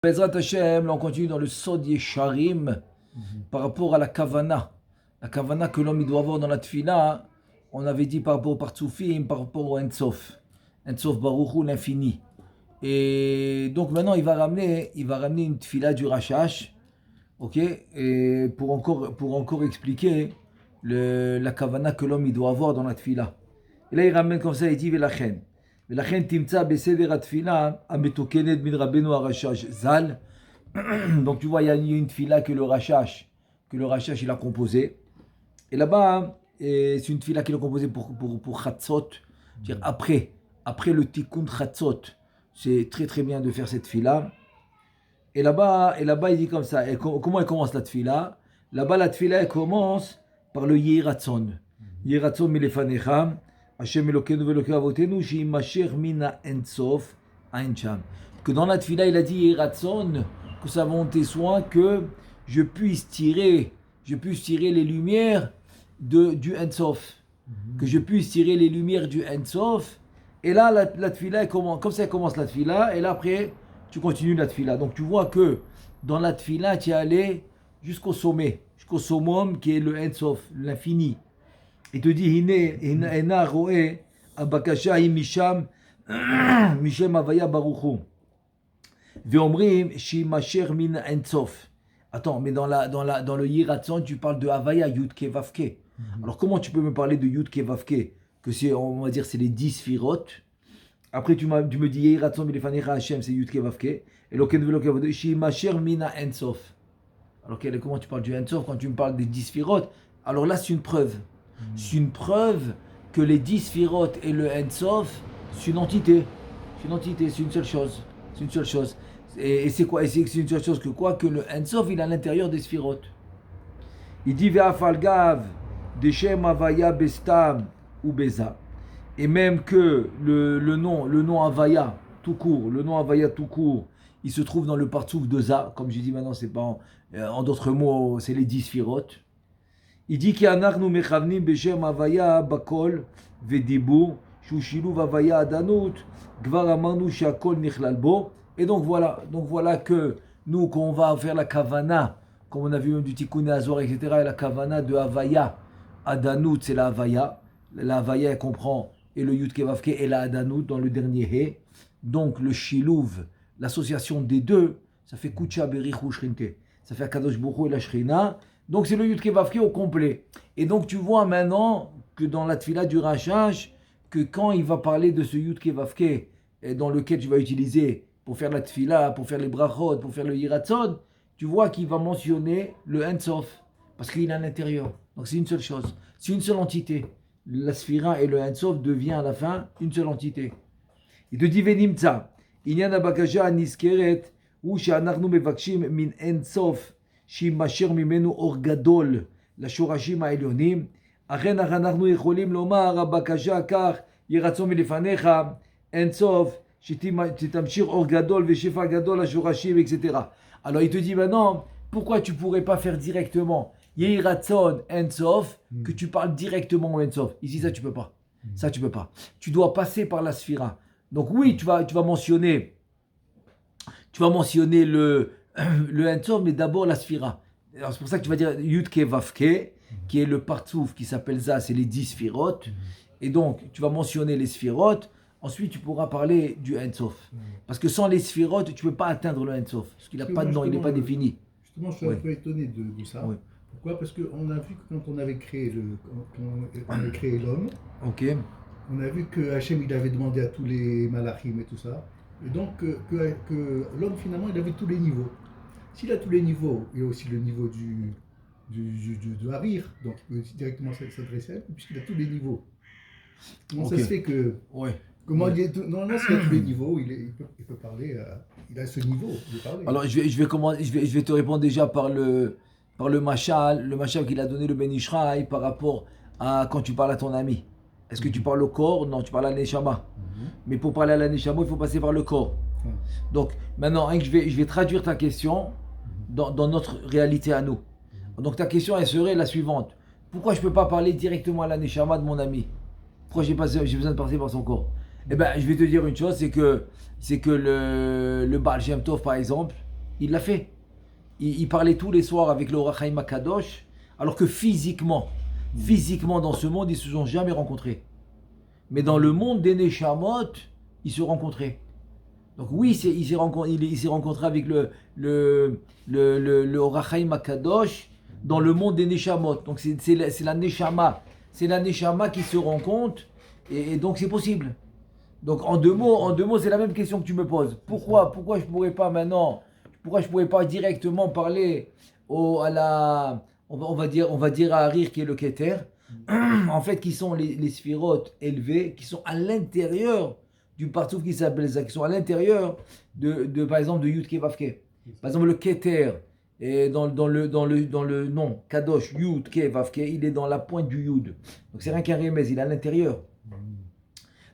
Bezrat Hashem, là on continue dans le Sod Yesharim par rapport à la Kavana. La Kavana que l'homme il doit avoir dans la Tfila, on avait dit par rapport au Partsoufim, par rapport au Ensof. Ensof Baruch Hu, l'infini. Et donc maintenant il va ramener une Tfila du Rashash, ok, et pour encore expliquer la Kavana que l'homme il doit avoir dans la Tfila. Et là il ramène comme ça, il dit Velachen. ולכן תמצא בסדר התפילה המתוקנת מן רבנו הרש"ש ז"ל. Donc tu vois, il y a une tfila que le Rashash il a composé. Et là-bas, c'est une tfila qu'il a composée pour Chatzot. C'est-à-dire après le tikkun Chatzot. C'est très très bien de faire cette tfila. Et là-bas, il dit comme ça. Et comment elle commence la tfila? Là-bas, la tfila elle commence par le Yehi Ratzon. Yehi Ratzon milefanecha. Hashem Elokeinu ve'Elokei avotenu sheyimasher mina ensof ain sham. Que dans la tfila, il a dit Yehi Ratzon, que sa volonté soit que je puisse tirer les lumières du Ensof. Que je puisse tirer les lumières du Ensof. Et là, la tfila, comme ça, elle commence la tfila. Et là, après, tu continues la tfila. Donc, tu vois que dans la tfila, tu es allé jusqu'au sommet, jusqu'au summum qui est le Ensof, l'infini. Il te dit, Hine ena roe abakasha hi misham mishem avaya baruchu. Veomrim shimasher min ensof. Attends, mais dans le Yehi Ratzon, tu parles de Havaya, Yud Ke Vav Ke. Alors comment tu peux me parler de Yud Ke Vav Ke, que c'est, on va dire, c'est les 10 Sfirot. Après tu me dis Yehi Ratzon milefanecha Hashem, c'est Yud Ke Vav Ke. Et Elokeinu ve'Elokei avotenu shimasher mina ensof. Alors comment tu parles du ensof quand tu me parles des 10 Sfirot? Alors là, c'est une preuve. C'est une preuve que les 10 Sfirot et le Ensof, c'est une entité. C'est une seule chose. Et c'est quoi? Et c'est une seule chose que quoi? Que le Ensof, il est à l'intérieur des Sfirot. Il dit Ve'afalgav, Deshem Havaya Bestam ou Beza. Et même que le nom Havaya tout court, il se trouve dans le Partsouf de Za. Comme je dis maintenant, c'est pas en d'autres mots, c'est les 10 Sfirot. Il dit qu'anachnu mechavnim beshem havaya bakol vedibur shu shiluv havaya adanut gvar amarnu she'akol nichlal bo. Et donc voilà que nous, quand on va faire la kavana, comme on a vu même du tikkun azor, etc., et la kavana de havaya adanut, c'est la havaya. La havaya elle comprend et le yud ke vav ke et la adanut dans le dernier he. Donc le shiluv, l'association des deux, ça fait kucha berichu shrinte, ça fait akadosh baruch hu et la shrina. Donc c'est le Yud Ke Vav Ke au complet. Et donc tu vois maintenant que dans la tfila du Rashash, que quand il va parler de ce Yud Ke Vav Ke, dans lequel tu vas utiliser pour faire la tfila, pour faire les brachot, pour faire le Yehi Ratzon, tu vois qu'il va mentionner le Ensof, parce qu'il est à l'intérieur. Donc c'est une seule chose, c'est une seule entité. La sphira et le Ensof devient à la fin une seule entité. Il te dit Venimtza, Inyan Abakasha Niskeret, ou She'anachnu Mevakshim min Ensof, שימשר ממנו אור גדול לשורשים העליונים, אכן אנחנו יכולים לומר הבקשה כך יהי רצון מלפניך אין סוף שתמשיך אור גדול ושפע גדול לשורשים, etc. Alors il te dit maintenant, pourquoi tu pourrais pas faire directement יהי רצון אין סוף, que tu parles directement au אין סוף? Ici ça tu peux pas, tu dois passer par la sphira. Donc oui, tu vas mentionner le Ensof, mais d'abord la Sphira. Alors c'est pour ça que tu vas dire Yud Ke Vav Ke, qui est le Partsouf qui s'appelle ça, c'est les 10 Sphirot. Et donc tu vas mentionner les Sphirot, ensuite tu pourras parler du Ensof. Parce que sans les Sphirot, tu ne peux pas atteindre le Ensof, parce qu'il n'a pas de nom, il n'est pas défini. Justement, je suis un peu étonné de ça. Oui. Pourquoi? Parce qu'on a vu que quand on avait créé l'homme, okay. On a vu que Hachem il avait demandé à tous les malachim et tout ça. Et donc que l'homme finalement il avait tous les niveaux. S'il a tous les niveaux, il y a aussi le niveau de Harir, donc il peut directement s'adresser à lui, puisqu'il a tous les niveaux. Comment ça se fait que... Normalement, s'il a tous les niveaux, il peut parler, il a ce niveau de parler. Alors je vais te répondre déjà par le mashal qu'il a donné le Ben Ishraï par rapport à quand tu parles à ton ami. Est-ce que tu parles au corps? Non, tu parles à l'Neshama. Mais pour parler à la Neshama, il faut passer par le corps. Donc maintenant, je vais traduire ta question dans notre réalité à nous. Donc ta question, elle serait la suivante. Pourquoi je ne peux pas parler directement à la Neshama de mon ami? Pourquoi j'ai besoin de passer par son corps? Eh bien, je vais te dire une chose, c'est que le Baal Shem Tov, par exemple, Il l'a fait. Il parlait tous les soirs avec le Or HaChaim Kadosh, alors que physiquement dans ce monde, ils ne se sont jamais rencontrés. Mais dans le monde des Neshamot, ils se rencontraient. Donc oui, il s'est rencontré avec le Or HaChaim Kadosh dans le monde des Neshamot. Donc c'est la Neshama. C'est la Neshama qui se rencontre, et donc c'est possible. Donc en deux mots, c'est la même question que tu me poses. Pourquoi je pourrais pas maintenant, pourquoi je pourrais pas directement parler on va dire à Harir qui est le Keter, en fait qui sont les sphirotes élevés, qui sont à l'intérieur du partouf qui s'appelle ça, qui sont à l'intérieur de par exemple de Yud Ke Vav Ke. Par exemple le Keter et dans le nom Kadosh Yud Ke Vav Ke, il est dans la pointe du Yud. Donc c'est rien qu'un remez, il est à l'intérieur.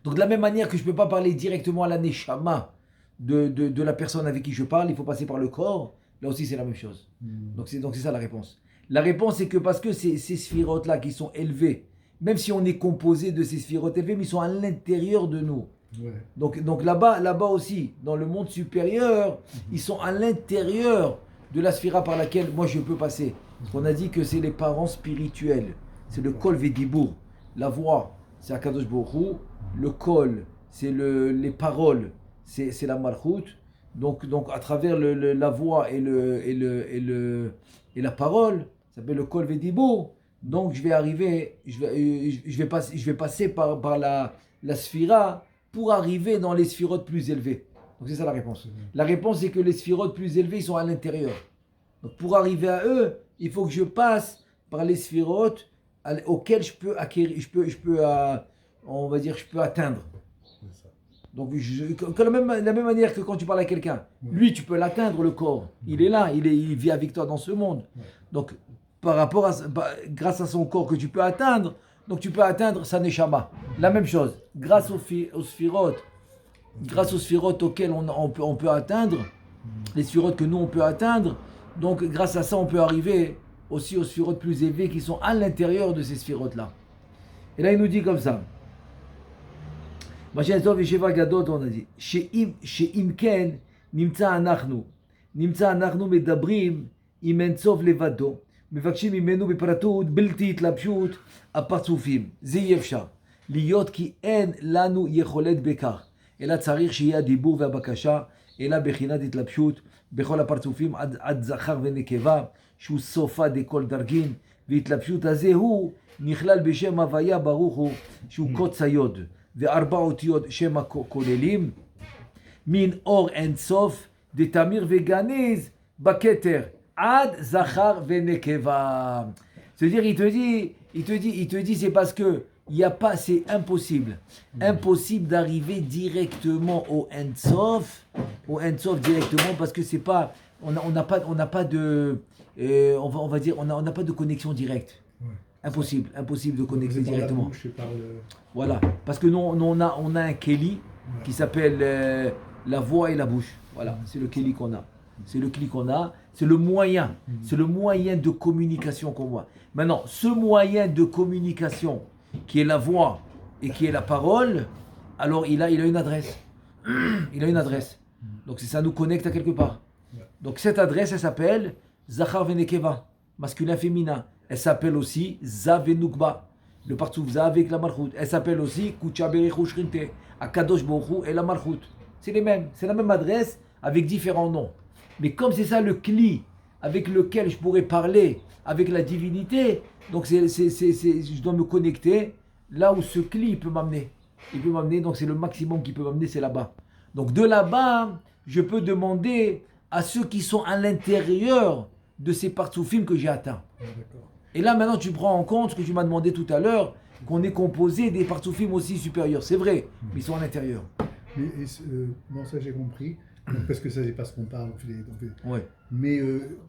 Donc de la même manière que je ne peux pas parler directement à la Neshama de la personne avec qui je parle, il faut passer par le corps. Là aussi c'est la même chose. Donc c'est ça la réponse. La réponse c'est que parce que ces sphirotes là qui sont élevés, même si on est composé de ces sphirotes élevés, mais ils sont à l'intérieur de nous. Ouais. Donc là-bas aussi, dans le monde supérieur, ils sont à l'intérieur de la sphira par laquelle moi je peux passer. On a dit que c'est les parents spirituels. C'est le kol vedibour. La voix, c'est Akadosh Baruch Hu. Le kol, c'est les paroles, c'est la malchut. Donc à travers la voix et la parole, ça s'appelle le kol vedibour. Donc je vais passer par la sphira pour arriver dans les sphirotes plus élevées. Donc c'est ça la réponse. La réponse c'est que les sphirotes plus élevés, ils sont à l'intérieur. Donc pour arriver à eux, il faut que je passe par les sphirotes auxquelles je peux acquérir, je peux atteindre. Donc la même manière que quand tu parles à quelqu'un, lui tu peux l'atteindre le corps. Il est là, il vit avec toi dans ce monde. Donc grâce à son corps que tu peux atteindre, donc tu peux atteindre sa neshama. La même chose, grâce aux sphirotes auxquelles on peut atteindre, les sphirotes que nous on peut atteindre, donc grâce à ça on peut arriver aussi aux sphirotes plus élevées qui sont à l'intérieur de ces sphirotes là. Et là il nous dit comme ça. Machin Tov et Sheva Gadot, on a dit. She'im ken nimtza anachnu medabrim im en sof levado. מבקשים ממנו בפרטות בלתי התלבשות הפרצופים. זה אי אפשר. להיות כי אין לנו יכולת בכך. אלא צריך שיהיה הדיבור והבקשה, אלא בחינת התלבשות בכל הפרצופים עד זכר ונקבה, שהוא סופה דכל דרגין, והתלבשות הזה הוא נכלל בשם הוויה ברוך הוא, שהוא קוץ היוד, וארבע אותיות שם הכוללים, מן אור אין סוף, דתמיר וגניז בכתר. Ad Zachar Venekeva. C'est-à-dire, il te dit, c'est parce que il y a pas, c'est impossible d'arriver directement au Ensof directement parce que c'est pas, on n'a pas de, on va dire, on n'a pas de connexion directe. Impossible de connecter directement. Voilà, parce que nous on a un Keli qui s'appelle la voix et la bouche. Voilà, c'est le Keli qu'on a. C'est le moyen de communication qu'on voit. Maintenant, ce moyen de communication qui est la voix et qui est la parole, alors il a une adresse. Il a une adresse. Donc ça nous connecte à quelque part. Donc cette adresse, elle s'appelle Zachar Venekeva, masculin féminin. Elle s'appelle aussi Zavenukba, le partouf Za avec la Malchut. Elle s'appelle aussi Kucha Berichu Shrinte, Akadosh Baruch Hu et la Malchut. C'est la même adresse avec différents noms. Mais comme c'est ça le cli avec lequel je pourrais parler avec la divinité, donc je dois me connecter là où ce cli peut m'amener. Il peut m'amener, donc c'est le maximum qu'il peut m'amener, c'est là-bas. Donc de là-bas, je peux demander à ceux qui sont à l'intérieur de ces partsoufim que j'ai atteints. Et là maintenant tu prends en compte ce que tu m'as demandé tout à l'heure, qu'on est composé des partsoufim aussi supérieurs. C'est vrai, mais ils sont à l'intérieur. Mais bon, ça j'ai compris. Parce que ça, c'est pas ce qu'on parle. Ouais. Mais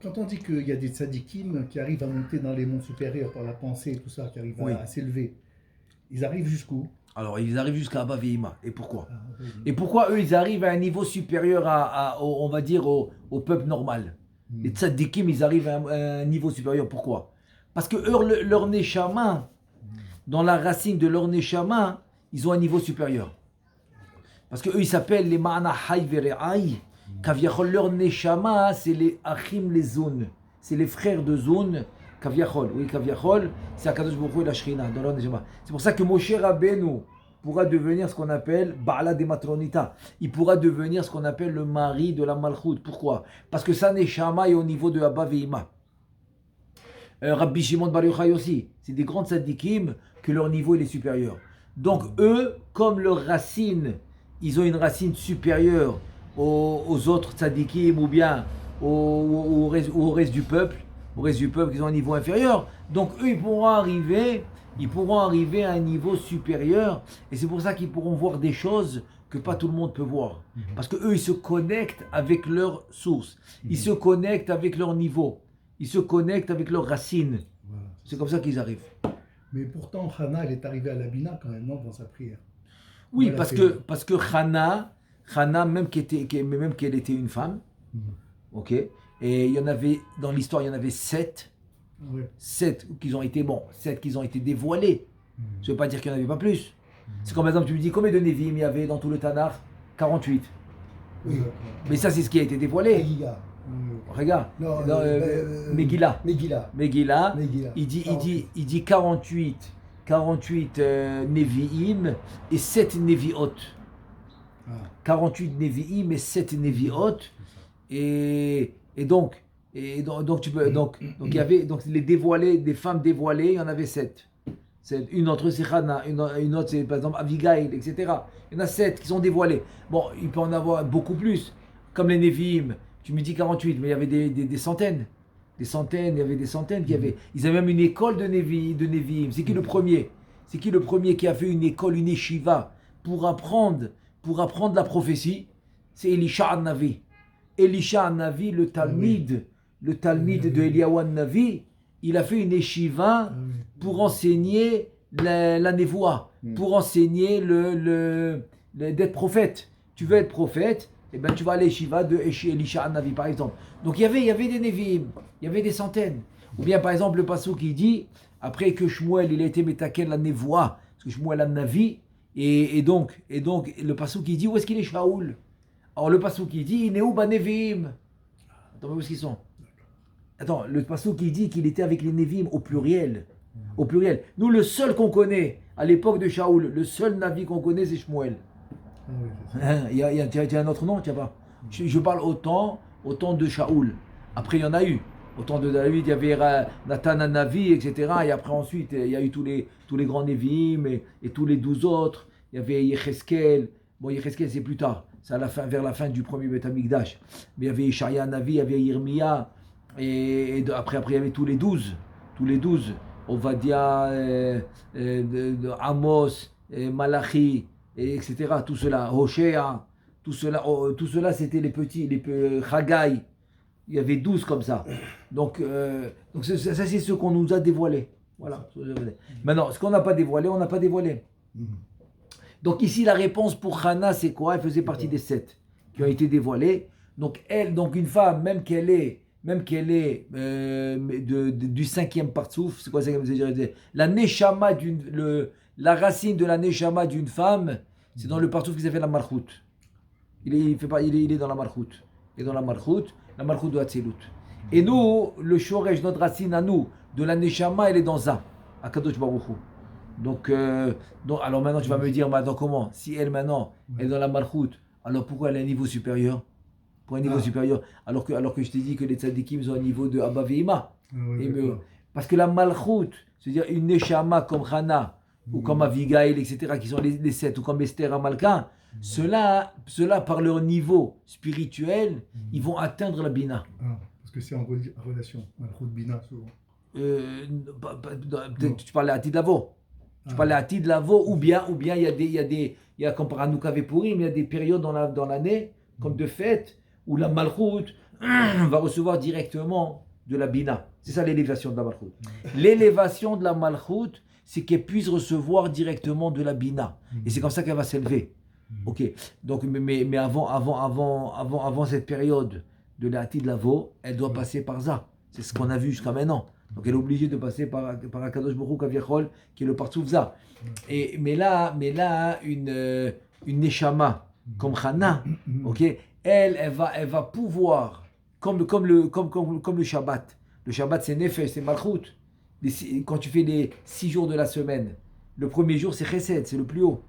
quand on dit qu'il y a des tzadikim qui arrivent à monter dans les mondes supérieurs par la pensée et tout ça, qui arrivent à s'élever, ils arrivent jusqu'où? Alors, ils arrivent jusqu'à Abba Ve'ima. Et pourquoi? Et pourquoi eux, ils arrivent à un niveau supérieur on va dire, au peuple normal? Les tzadikim, ils arrivent à un niveau supérieur. Pourquoi? Parce que eux, leur neshama, dans la racine de leur neshama, ils ont un niveau supérieur. Parce qu'eux, ils s'appellent les Ma'ana Hay Vere'ay. Kaviachol, leur Neshama, c'est les Achim les Zoun. C'est les frères de Zoun. Kaviachol, oui, Kaviachol, c'est Akadosh Baruch Hu et la Shrina, dans leur Neshama. C'est pour ça que Moshe Rabbeinu pourra devenir ce qu'on appelle Ba'ala de Matronita. Il pourra devenir ce qu'on appelle le mari de la Malchut. Pourquoi? Parce que sa Neshama est au niveau de Abba Veima. Rabbi Shimon Bar Yochai aussi. C'est des grands tzadikim que leur niveau il est supérieur. Donc eux, comme leur racine, ils ont une racine supérieure aux autres tzadikim ou bien au reste du peuple. Au reste du peuple, ils ont un niveau inférieur. Donc eux, ils pourront arriver à un niveau supérieur. Et c'est pour ça qu'ils pourront voir des choses que pas tout le monde peut voir. Parce que eux, ils se connectent avec leur source. Ils se connectent avec leur niveau. Ils se connectent avec leurs racines. Voilà. C'est comme ça qu'ils arrivent. Mais pourtant, Hana, elle est arrivée à la Bina quand même, non, dans sa prière. Oui, Voilà, parce que Hana, même qu'elle était une femme, ok, et il y en avait, dans l'histoire, il y en avait 7. Ouais. 7 qui ont été dévoilés. Je ne veux pas dire qu'il n'y en avait pas plus. C'est comme par exemple, tu me dis combien de Nevi'im il y avait dans tout le Tanakh? 48. Oui. Mais ça, c'est ce qui a été dévoilé. Megillah. Regarde, Non, Megillah. Megillah. Il dit 48 Nevi'im et 7 Nevi'ot. Ah. 48 Nevi'im et 7 Nevi'ot. Et donc tu peux il y avait donc les dévoilés, des femmes dévoilées, il y en avait 7. Une d'entre eux c'est Hana, une autre c'est par exemple Abigail, etc. Il y en a 7 qui sont dévoilés. Bon, il peut en avoir beaucoup plus, comme les Nevi'im. Tu me dis 48, mais il y avait des centaines. Des centaines, il y avait des centaines qui avaient. Ils avaient même une école de Nevi'im. C'est qui le premier? C'est qui le premier qui a fait une école, une yeshiva, pour apprendre la prophétie? C'est Elisha An-Navi. Elisha An-Navi, le Talmid de Eliyahu An-Navi, il a fait une yeshiva pour enseigner la névoie, pour enseigner d'être prophète. Tu veux être prophète, eh ben tu vas à l'yeshiva de Elisha An-Navi par exemple. Donc il y avait des Nevi'im, il y avait des centaines. Ou bien par exemple le passouk qui dit, après que Shmuel il a été métaken la névoie, parce que Shmuel An-Navi, et donc le passouk qui dit, où est-ce qu'il est Shaoul? Alors le passouk qui dit, il est où Nevi'im? Attends, mais où est-ce qu'ils sont? Attends, le passouk qui dit qu'il était avec les Nevi'im au pluriel. Au pluriel. Nous, le seul qu'on connaît, à l'époque de Shaoul, le seul Navi qu'on connaît, c'est Shmuel. Ah oui, c'est ça. Il y a un autre nom, tu vois pas. Je parle autant de Shaoul. Après, il y en a eu. Autant de David, il y avait Nathan Navi, etc. Et après, ensuite, il y a eu tous les grands Nevi'im et tous les 12 autres. Il y avait Yecheskel. Bon, Yecheskel, c'est plus tard. C'est vers la fin du premier Beth Amikdash. Mais il y avait Ishaïa Navi, il y avait Yirmiya. Et après, il y avait tous les 12. Ovadia, Amos, Malachi, etc. Tout cela. Hoshea. Tout cela, c'était les petits, Chagai. Il y avait 12 comme ça. Donc ça, c'est ce qu'on nous a dévoilé. Voilà. Maintenant, ce qu'on n'a pas dévoilé, on n'a pas dévoilé. Donc ici, la réponse pour Hana, c'est quoi? Elle faisait partie des 7 qui ont été dévoilés. Donc une femme, même qu'elle est du 5e partsouf, c'est quoi ça? La neshama la racine de la neshama d'une femme, c'est dans le partsouf qui s'appelle la malchut. Il est dans la malchut. Et dans la malchut de Hatzilut. Et nous, le shoresh, notre racine à nous, de la neshama, elle est dans ça, à Kadosh Baruch Hu. Donc, alors maintenant tu vas me dire, maintenant comment? Si elle maintenant est dans la malchut, alors pourquoi elle a un niveau supérieur? Pour un niveau supérieur, alors que je t'ai dit que les tzadikim ont un niveau de Abba Veima. Parce que la malchut, c'est-à-dire une neshama comme Hana, ou comme Abigail, etc., qui sont les 7, ou comme Esther Amalka, ceux-là, par leur niveau spirituel, ils vont atteindre la Bina. Parce que c'est en relation, malchut Bina souvent. Peut-être tu parlais à Atid Lavo. Tu parlais à Atid Lavo, ou bien il y a comme par Hanouka Vepurim, il y a des périodes dans l'année, comme de fête, où la malchut va recevoir directement de la bina. C'est ça l'élévation de la malchut. L'élévation de la malchut, c'est qu'elle puisse recevoir directement de la bina. Et c'est comme ça qu'elle va s'élever. Ok. Donc, mais avant cette période de l'Atid Lavo, elle doit passer par ça. C'est ce qu'on a vu jusqu'à maintenant. Donc elle est obligée de passer par Akadosh Baruch Hu Kaviachol, qui est le partsouf za. Mais là, une neshama comme Hana, ok, elle va pouvoir, comme le Shabbat. Le Shabbat, c'est Nefesh, c'est Malchut. Quand tu fais les 6 jours de la semaine, le premier jour, c'est Chesed, c'est le plus haut.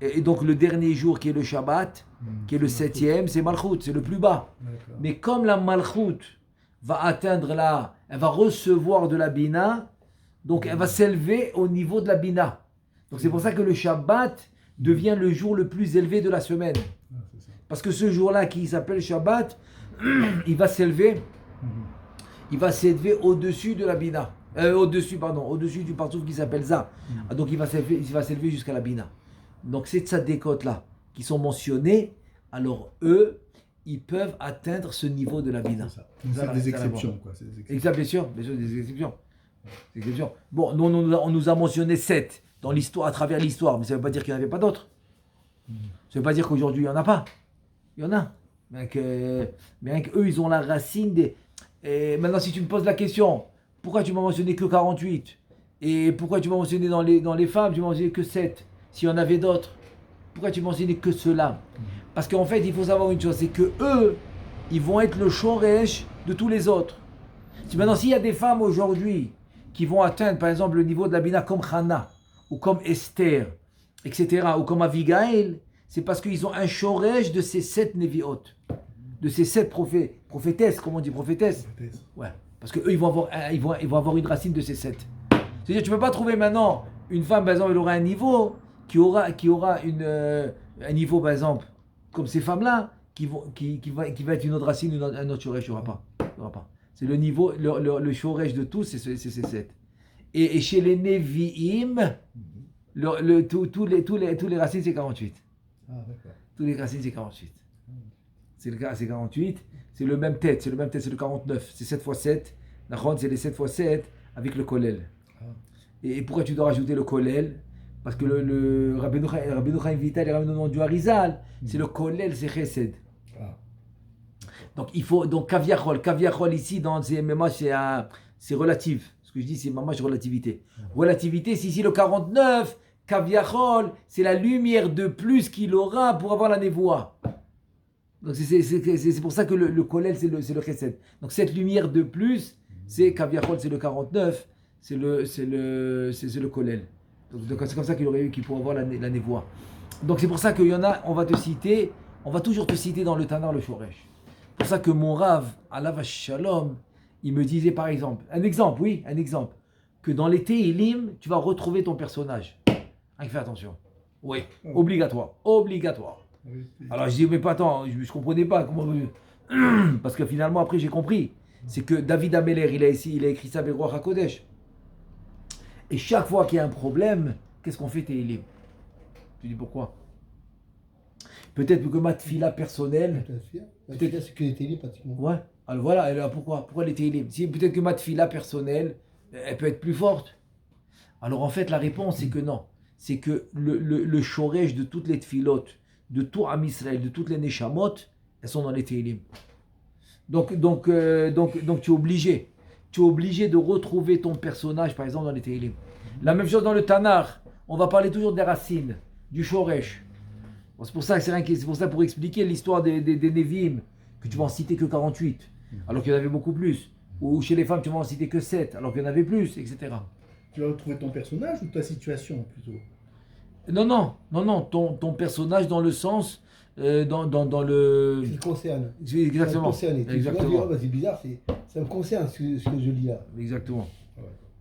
Et donc, le dernier jour, qui est le Shabbat, qui est le 7e, c'est Malchut, c'est le plus bas. D'accord. Mais comme la Malchut va atteindre elle va recevoir de la Bina, donc elle va s'élever au niveau de la Bina. Donc c'est pour ça que le Shabbat devient le jour le plus élevé de la semaine. Ah, c'est ça. Parce que ce jour-là qui s'appelle Shabbat, il va s'élever au-dessus de la Bina. Au-dessus du partouf qui s'appelle Za. Donc il va s'élever jusqu'à la Bina. Donc ces tzadékot-là qui sont mentionnés, alors eux, ils peuvent atteindre ce niveau de la Bina. C'est ça. C'est des exceptions, quoi. C'est des exceptions. Exact, bien sûr, des exceptions. Des exceptions. Bon, nous, on nous a mentionné 7 dans l'histoire, à travers l'histoire, mais ça ne veut pas dire qu'il n'y en avait pas d'autres. Ça ne veut pas dire qu'aujourd'hui, il n'y en a pas. Il y en a. Mais qu'eux, ils ont la racine des... Et maintenant, si tu me poses la question, pourquoi tu m'as mentionné que 48 ? Et pourquoi tu m'as mentionné dans les femmes, tu m'as mentionné que 7 ? S'il y en avait d'autres, pourquoi tu m'as mentionné que cela ? Parce qu'en fait, il faut savoir une chose, c'est que eux, ils vont être le shoresh de tous les autres. Maintenant, s'il y a des femmes aujourd'hui qui vont atteindre, par exemple, le niveau de la Bina comme Hannah, ou comme Esther, etc., ou comme Abigail, c'est parce qu'ils ont un shoresh de ces 7 Nevi'ot, de ces 7 prophétesses, comment on dit, prophétesses. Ouais, parce qu'eux, ils vont avoir une racine de ces 7. C'est-à-dire, tu ne peux pas trouver maintenant une femme, par exemple, elle aura un niveau, qui aura un niveau, par exemple, comme ces femmes-là, qui va être une autre racine, un autre shoresh, il n'y aura pas. C'est le niveau, le shoresh de tous, c'est ces 7. Et chez les Nevi'im, tous les racines, c'est 48. Ah, d'accord. Tous les racines, c'est 48. C'est le cas, c'est 48. C'est le même tête, c'est le 49. C'est 7 x 7. La ronde, c'est les 7 x 7 avec le kollel. Et pourquoi tu dois rajouter le kollel ? Parce que le Rabbeinu Chaim Vital et Rabbeinu du Harizal, c'est le kollel, c'est chesed. Donc il faut, donc kaviachol ici dans ces MMA, c'est relatif. Ce que je dis, c'est mamash relativité. Relativité, c'est ici le 49, kaviachol, c'est la lumière de plus qu'il aura pour avoir la névoie. Donc c'est pour ça que le kollel, c'est le chesed. Donc cette lumière de plus, c'est kaviachol, c'est le 49, c'est le kollel. Donc c'est comme ça qu'il faut avoir la névoie. Donc c'est pour ça qu'il y en a, on va toujours te citer dans le Tanar le Shoresh. C'est pour ça que mon Rav, Alav Shalom, il me disait par exemple, un exemple, que dans les Tehillim, tu vas retrouver ton personnage. Fais attention. Oui, obligatoire. Alors je dis, mais pas attends, je ne comprenais pas. Parce que finalement, après, j'ai compris. C'est que David Ameller, il a écrit ça avec Ruach HaKodesh. Et chaque fois qu'il y a un problème, qu'est-ce qu'on fait, Tehillim ? Tu dis pourquoi ? Peut-être que ma tefila personnelle. Peut-être c'est que les Tehillim pratiquement. Ouais. Alors voilà, alors pourquoi les Tehillim ? Si peut-être que ma tefila personnelle, elle peut être plus forte. Alors en fait, la réponse c'est que non. C'est que le shoresh de toutes les tefilot, de tout Am Israël, de toutes les neshamot, elles sont dans les Tehillim. Donc tu es obligé. Tu es obligé de retrouver ton personnage, par exemple, dans les Tehillim. La même chose dans le Tanar. On va parler toujours des racines, du shoresh. Bon, c'est pour ça pour expliquer l'histoire des Nevi'im, que tu vas en citer que 48, alors qu'il y en avait beaucoup plus. Ou chez les femmes, tu vas en citer que 7, alors qu'il y en avait plus, etc. Tu vas retrouver ton personnage ou ta situation, plutôt ? Non, ton personnage dans le sens... dans le... Ça me concerne. Exactement. Ça me concerne. Et tu Exactement. vois, c'est bizarre, ça me concerne ce que je lis là. Exactement.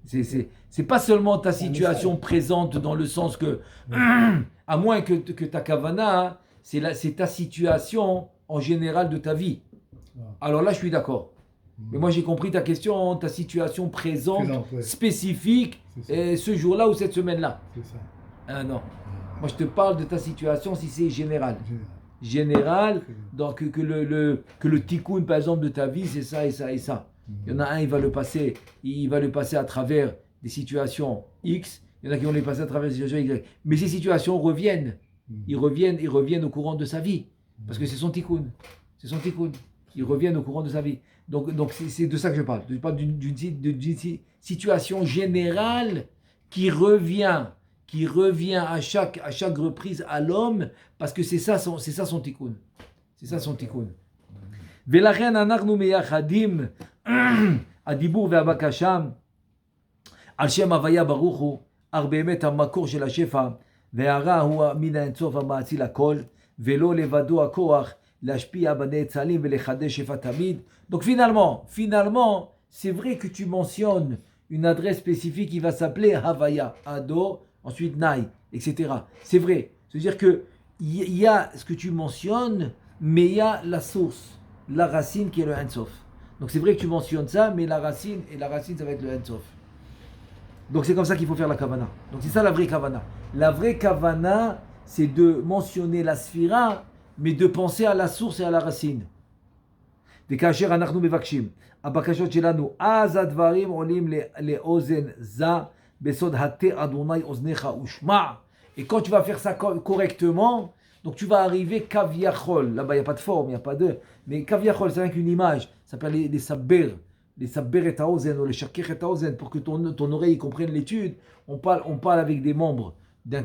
C'est pas seulement ta situation présente dans le sens que, à moins que ta kavana, c'est ta situation en général de ta vie. Alors là, je suis d'accord. Mais moi, j'ai compris ta question, ta situation présente, spécifique, ce jour-là ou cette semaine-là. C'est ça. Ah non. Moi, je te parle de ta situation si c'est général, donc que le tikkun, par exemple, de ta vie, c'est ça et ça et ça. Il y en a un, il va le passer à travers des situations X, il y en a qui vont les passer à travers des situations Y. Mais ces situations reviennent. Ils reviennent au courant de sa vie. Parce que c'est son tikkun. Ils reviennent au courant de sa vie. Donc c'est de ça que je parle. Je parle d'une situation générale qui revient à chaque reprise à l'homme, parce que c'est ça son tikkun. C'est ça son tikkun. ולכן אנחנו מייחדים הדיבור והבקשה על שם הוויה ברוך הוא, אך באמת המקור של השפע והרע הוא מן האינסוף המאציל הכל, ולא לבדו הכוח להשפיע בנאצלים ולחדש שפע תמיד. Donc finalement, c'est vrai que tu mentionnes une adresse spécifique qui va s'appeler Havaya, Ado, ensuite Nai, etc. C'est vrai. C'est-à-dire que il y a ce que tu mentionnes, mais il y a la source, la racine qui est le Ensof. Donc c'est vrai que tu mentionnes ça, mais la racine ça va être le Ensof. Donc c'est comme ça qu'il faut faire la Kavana. Donc c'est ça la vraie Kavana. La vraie Kavana, c'est de mentionner la Sphira, mais de penser à la source et à la racine. וכאשר אנחנו מבקשים, הבקשות שלנו, אז הדברים עולים לאוזן זה, בסוד התה אדוני אוזניך ושמע. Et quand tu vas faire ça correctement, donc tu vas arriver kaviachol. Là-bas, il n'y a pas de forme, il n'y a pas de... Mais kaviachol, c'est rien qu'une image. Ça s'appelle les sabber. Les sabber et haozen, ou les shakir et haozen, pour que ton oreille comprenne l'étude. On parle avec des membres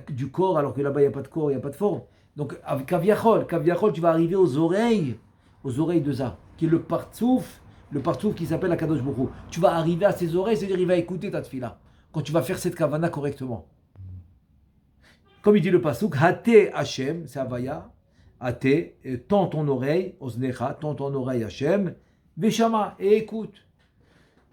du corps, alors que là-bas, il n'y a pas de corps, il n'y a pas de forme. Donc, avec kaviachol, tu vas arriver aux oreilles de ça, qui est le partsouf qui s'appelle Akadosh Baruch Hu. Tu vas arriver à ses oreilles, c'est-à-dire il va écouter ta tfila. Quand tu vas faire cette kavana correctement. Comme il dit le pasuk, Hate Hashem, c'est Havaya, Hate, tends ton oreille, Oznecha, tends ton oreille Hashem, Veshama, et écoute.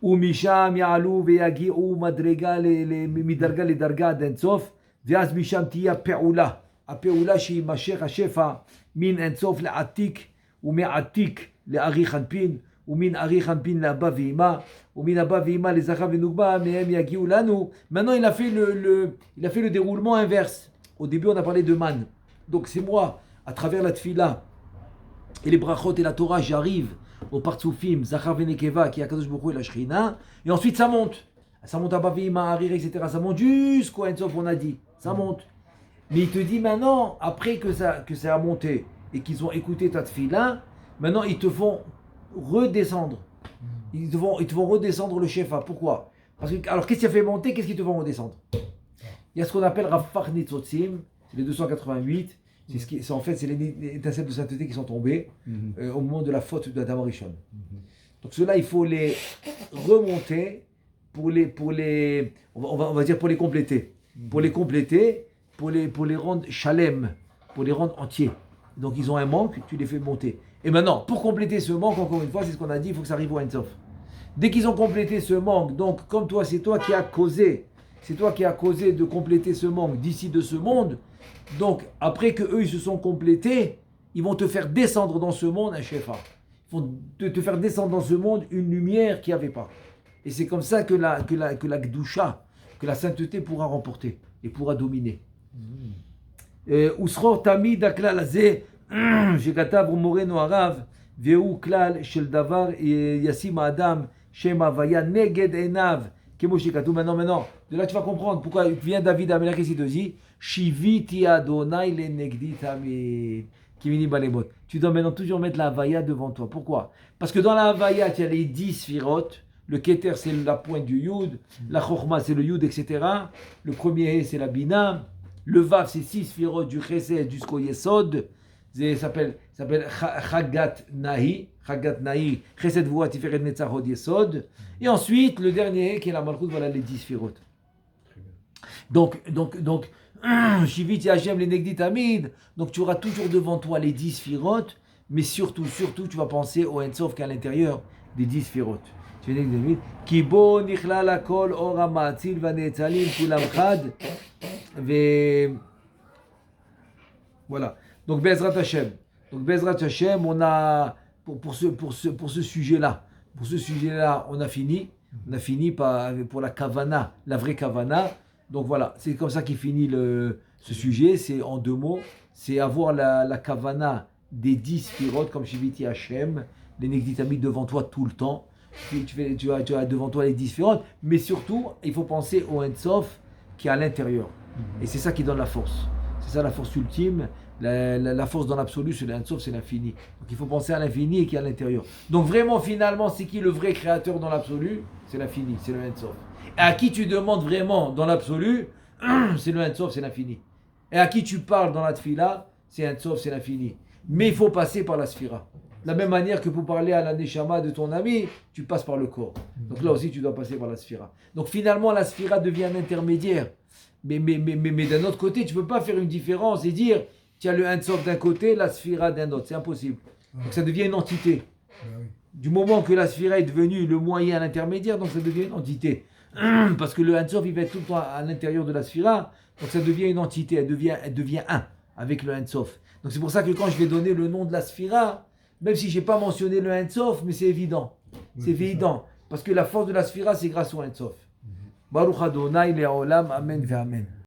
Ou Misham Ya'alu veyagi'u madrega midarga le darga d'Ensof, ואז משם תהיה הפעולה, הפעולה שימשך השפע מן אינסוף לעתיק ומעתיק לארי חנפין ומן ארי חנפין לאבא ואמא ומן אבא ואמא לזכר ונוגבה מהם יגיעו לנו. Maintenant il a fait le déroulement inverse. Au début on a parlé de man, donc c'est moi à travers la tfila et les brachot et la Torah j'arrive au partsoufim Zachar venekeva qui est Akadosh Baruch Hu et la Shrina, et ensuite ça monte à Bavima, Harir, etc. Ça monte jusqu'au Ensof, on a dit. Ça monte. Mais il te dit maintenant, après que ça a monté et qu'ils ont écouté ta tfila, maintenant ils te font redescendre. Ils te font redescendre le shefa. Pourquoi? Parce que, alors qu'est-ce qui a fait monter? Qu'est-ce qu'ils te font redescendre? Il y a ce qu'on appelle Rafach Nitzotzim, c'est les 288. En fait, c'est les étincelles de sainteté qui sont tombées au moment de la faute d'Adam Rishon. Donc ceux-là, il faut les remonter pour les on va dire pour les compléter. Pour les compléter, pour les rendre shalem, pour les rendre entiers. Donc ils ont un manque, tu les fais monter. Et maintenant, pour compléter ce manque, encore une fois, c'est ce qu'on a dit, il faut que ça arrive au Ensof. Dès qu'ils ont complété ce manque, donc comme toi, c'est toi qui as causé de compléter ce manque d'ici de ce monde. Donc après que eux ils se sont complétés, ils vont te faire descendre dans ce monde un shefa. Ils vont te faire descendre dans ce monde une lumière qu'il n'y avait pas. Et c'est comme ça que la Gdusha, que la sainteté pourra remporter et pourra dominer. Usror tamid aklal azeh shekatav moreno harav vehu klal shel davar yasim adam shem havaya neged enav kemo shekatuv. Maintenant, de là tu vas comprendre pourquoi vient David Amelech, qu'est-ce qu'il te dit? Shiviti Adonai le negdi tamid kivini balebot. Tu dois maintenant toujours mettre la havaya devant toi. Pourquoi? Parce que dans la havaya tu as les 10 sphirotes. Le Keter, c'est la pointe du Yud. La Chochma, c'est le Yud, etc. Le premier, c'est la Bina. Le Vav, c'est 6 sphirotes du Chesed jusqu'au Yesod. Ça s'appelle Chagat Nahi. Chagat Nahi. Chesed Voua Tiferet Netzach Hod Yesod. Et ensuite, le dernier, qui est la Malchut, voilà les 10 sphirotes. Donc, Shivit Yachem, les Negdit Amid. Donc, tu auras toujours devant toi les 10 sphirotes. Mais surtout, tu vas penser au Ensof qui est à l'intérieur des 10 sphirotes. כי בו נכלל הכל אור המאציל והנאצלים כולם חד voilà. Donc Bezrat Hashem, on a pour ce sujet-là, on a fini pour la kavana, la vraie kavana. Donc voilà, c'est comme ça qu'il finit ce sujet. C'est en 2 mots, c'est avoir la kavana des 10 sphirotes comme Shiviti Hashem, les Negditamis devant toi tout le temps. Tu as devant toi les 10 sphirotes, mais surtout, il faut penser au Ensof qui est à l'intérieur. Et c'est ça qui donne la force. C'est ça la force ultime. La force dans l'absolu, c'est l'Ensof, c'est l'infini. Donc il faut penser à l'infini et qui est à l'intérieur. Donc vraiment, finalement, c'est qui le vrai créateur dans l'absolu? C'est l'infini, c'est le Ensof. Et à qui tu demandes vraiment dans l'absolu? C'est le Ensof, c'est l'infini. Et à qui tu parles dans la tfila? C'est Ensof, c'est l'infini. Mais il faut passer par la sphira. De la même manière que pour parler à la neshama de ton ami, tu passes par le corps. Donc là aussi, tu dois passer par la sphira. Donc finalement, la sphira devient un intermédiaire. Mais d'un autre côté, tu ne peux pas faire une différence et dire, tu as le Ein Sof d'un côté, la sphira d'un autre. C'est impossible. Donc ça devient une entité. Ah oui. Du moment que la sphira est devenue le moyen, l'intermédiaire, donc ça devient une entité. Parce que le Ein Sof, il va être tout le temps à l'intérieur de la sphira, donc ça devient une entité, elle devient un avec le Ein Sof. Donc c'est pour ça que quand je vais donner le nom de la sphira, même si je n'ai pas mentionné le Ein Sof, mais c'est évident. Oui, C'est évident. Parce que la force de la sphira, c'est grâce au Ein Sof. Baruch Adonai Le'olam, Amen ve Amen.